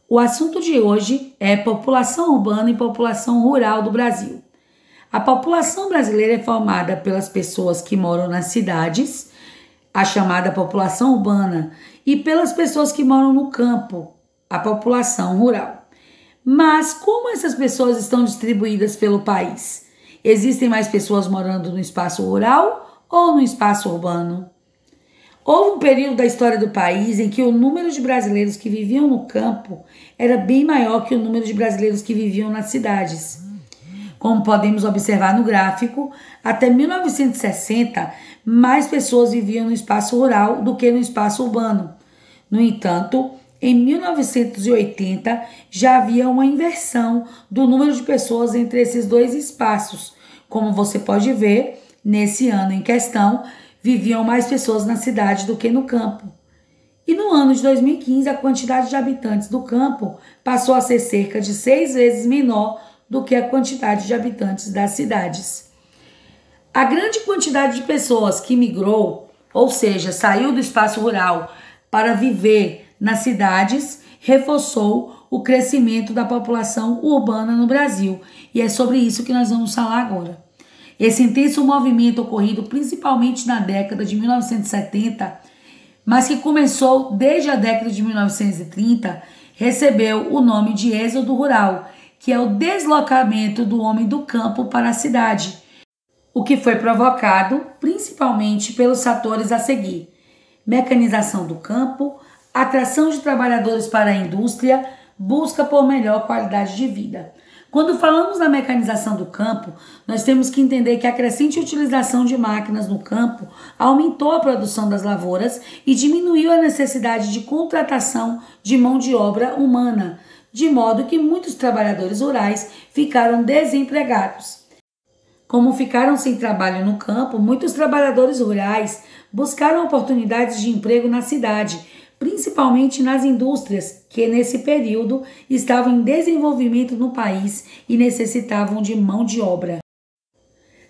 O assunto de hoje é população urbana e população rural do Brasil. A população brasileira é formada pelas pessoas que moram nas cidades, a chamada população urbana, e pelas pessoas que moram no campo, a população rural. Mas como essas pessoas estão distribuídas pelo país? Existem mais pessoas morando no espaço rural ou no espaço urbano? Houve um período da história do país em que o número de brasileiros que viviam no campo era bem maior que o número de brasileiros que viviam nas cidades. Como podemos observar no gráfico, até 1960, mais pessoas viviam no espaço rural do que no espaço urbano. No entanto, em 1980, já havia uma inversão do número de pessoas entre esses dois espaços. Como você pode ver, nesse ano em questão, viviam mais pessoas na cidade do que no campo. E no ano de 2015, a quantidade de habitantes do campo passou a ser cerca de 6 vezes menor do que a quantidade de habitantes das cidades. A grande quantidade de pessoas que migrou, ou seja, saiu do espaço rural para viver nas cidades, reforçou o crescimento da população urbana no Brasil. E é sobre isso que nós vamos falar agora. Esse intenso movimento ocorrido principalmente na década de 1970, mas que começou desde a década de 1930, recebeu o nome de êxodo rural, que é o deslocamento do homem do campo para a cidade, o que foi provocado principalmente pelos fatores a seguir: mecanização do campo, atração de trabalhadores para a indústria, busca por melhor qualidade de vida. Quando falamos da mecanização do campo, nós temos que entender que a crescente utilização de máquinas no campo aumentou a produção das lavouras e diminuiu a necessidade de contratação de mão de obra humana, de modo que muitos trabalhadores rurais ficaram desempregados. Como ficaram sem trabalho no campo, muitos trabalhadores rurais buscaram oportunidades de emprego na cidade, principalmente nas indústrias, que nesse período estavam em desenvolvimento no país e necessitavam de mão de obra.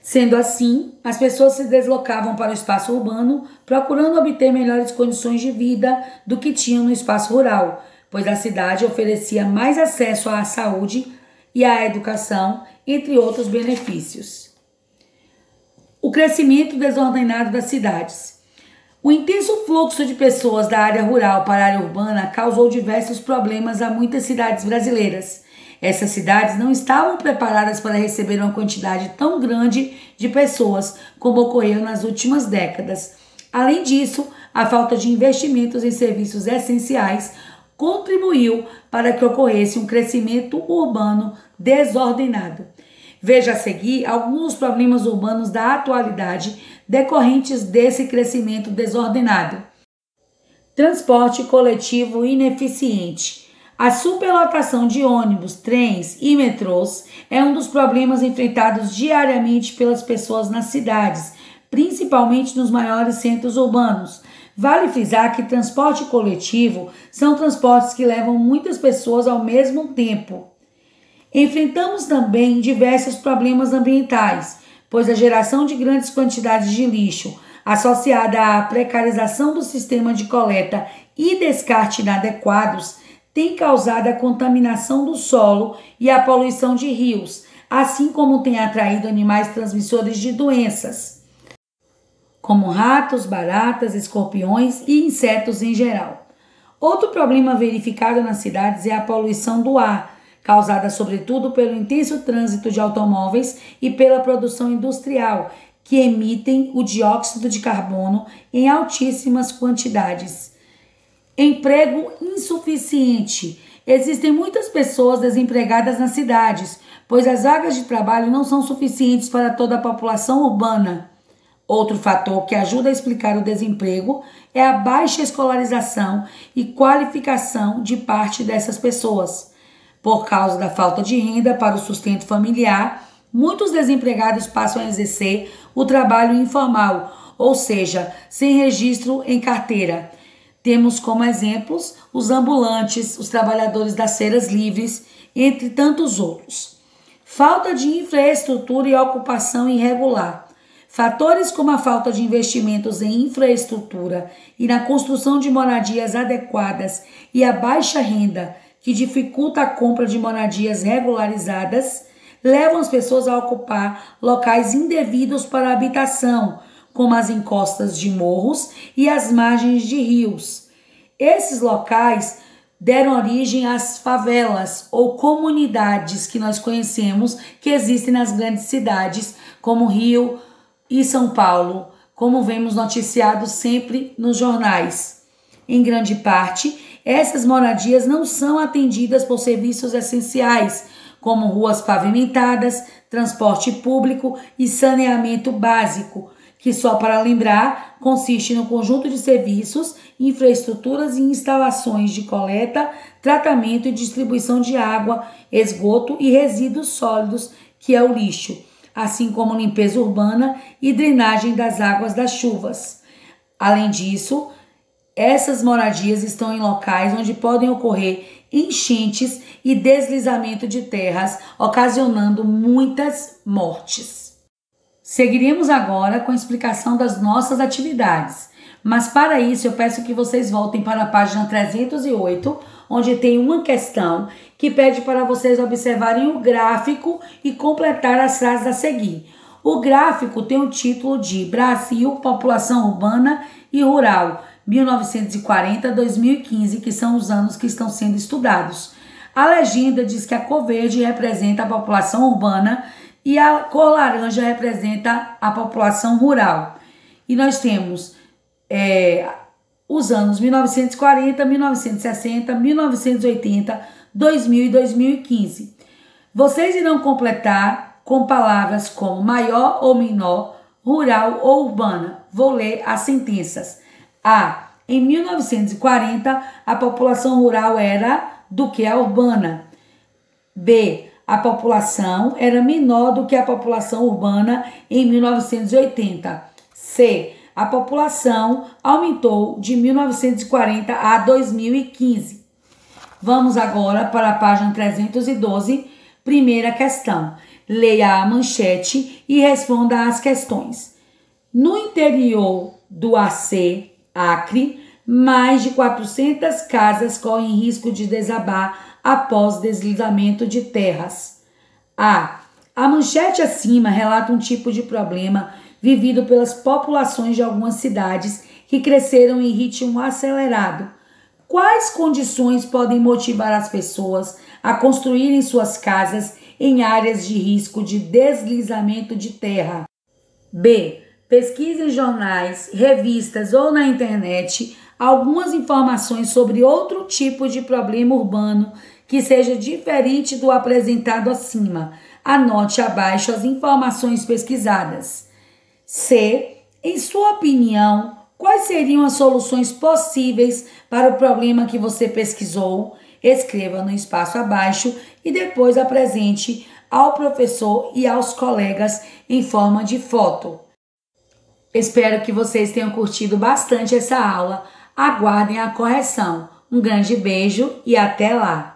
Sendo assim, as pessoas se deslocavam para o espaço urbano, procurando obter melhores condições de vida do que tinham no espaço rural, pois a cidade oferecia mais acesso à saúde e à educação, entre outros benefícios. O crescimento desordenado das cidades. O intenso fluxo de pessoas da área rural para a área urbana causou diversos problemas a muitas cidades brasileiras. Essas cidades não estavam preparadas para receber uma quantidade tão grande de pessoas como ocorreu nas últimas décadas. Além disso, a falta de investimentos em serviços essenciais contribuiu para que ocorresse um crescimento urbano desordenado. Veja a seguir alguns problemas urbanos da atualidade decorrentes desse crescimento desordenado. Transporte coletivo ineficiente. A superlotação de ônibus, trens e metrôs é um dos problemas enfrentados diariamente pelas pessoas nas cidades, principalmente nos maiores centros urbanos. Vale frisar que transporte coletivo são transportes que levam muitas pessoas ao mesmo tempo. Enfrentamos também diversos problemas ambientais, pois a geração de grandes quantidades de lixo, associada à precarização do sistema de coleta e descarte inadequados, tem causado a contaminação do solo e a poluição de rios, assim como tem atraído animais transmissores de doenças, como ratos, baratas, escorpiões e insetos em geral. Outro problema verificado nas cidades é a poluição do ar, causada sobretudo pelo intenso trânsito de automóveis e pela produção industrial, que emitem o dióxido de carbono em altíssimas quantidades. Emprego insuficiente. Existem muitas pessoas desempregadas nas cidades, pois as vagas de trabalho não são suficientes para toda a população urbana. Outro fator que ajuda a explicar o desemprego é a baixa escolarização e qualificação de parte dessas pessoas. Por causa da falta de renda para o sustento familiar, muitos desempregados passam a exercer o trabalho informal, ou seja, sem registro em carteira. Temos como exemplos os ambulantes, os trabalhadores das feiras livres, entre tantos outros. Falta de infraestrutura e ocupação irregular. Fatores como a falta de investimentos em infraestrutura e na construção de moradias adequadas e a baixa renda que dificulta a compra de moradias regularizadas, levam as pessoas a ocupar locais indevidos para habitação, como as encostas de morros e as margens de rios. Esses locais deram origem às favelas ou comunidades que nós conhecemos, que existem nas grandes cidades, como Rio e São Paulo, como vemos noticiado sempre nos jornais. Em grande parte, essas moradias não são atendidas por serviços essenciais, como ruas pavimentadas, transporte público e saneamento básico, que, só para lembrar, consiste no conjunto de serviços, infraestruturas e instalações de coleta, tratamento e distribuição de água, esgoto e resíduos sólidos, que é o lixo, assim como limpeza urbana e drenagem das águas das chuvas. Além disso, essas moradias estão em locais onde podem ocorrer enchentes e deslizamento de terras, ocasionando muitas mortes. Seguiremos agora com a explicação das nossas atividades, mas para isso eu peço que vocês voltem para a página 308, onde tem uma questão que pede para vocês observarem o gráfico e completar as frases a seguir. O gráfico tem o título de Brasil, População Urbana e Rural, 1940 a 2015, que são os anos que estão sendo estudados. A legenda diz que a cor verde representa a população urbana e a cor laranja representa a população rural. E nós temos os anos 1940, 1960, 1980, 2000 e 2015. Vocês irão completar com palavras como maior ou menor, rural ou urbana. Vou ler as sentenças. A. Em 1940, a população rural era do que a urbana. B. A população era menor do que a população urbana em 1980. C. A população aumentou de 1940 a 2015. Vamos agora para a página 312, primeira questão. Leia a manchete e responda às questões. No interior do Acre, mais de 400 casas correm risco de desabar após deslizamento de terras. A manchete acima relata um tipo de problema vivido pelas populações de algumas cidades que cresceram em ritmo acelerado. Quais condições podem motivar as pessoas a construírem suas casas em áreas de risco de deslizamento de terra? B. Pesquise em jornais, revistas ou na internet algumas informações sobre outro tipo de problema urbano que seja diferente do apresentado acima. Anote abaixo as informações pesquisadas. C. Em sua opinião, quais seriam as soluções possíveis para o problema que você pesquisou? Escreva no espaço abaixo e depois apresente ao professor e aos colegas em forma de foto. Espero que vocês tenham curtido bastante essa aula. Aguardem a correção. Um grande beijo e até lá!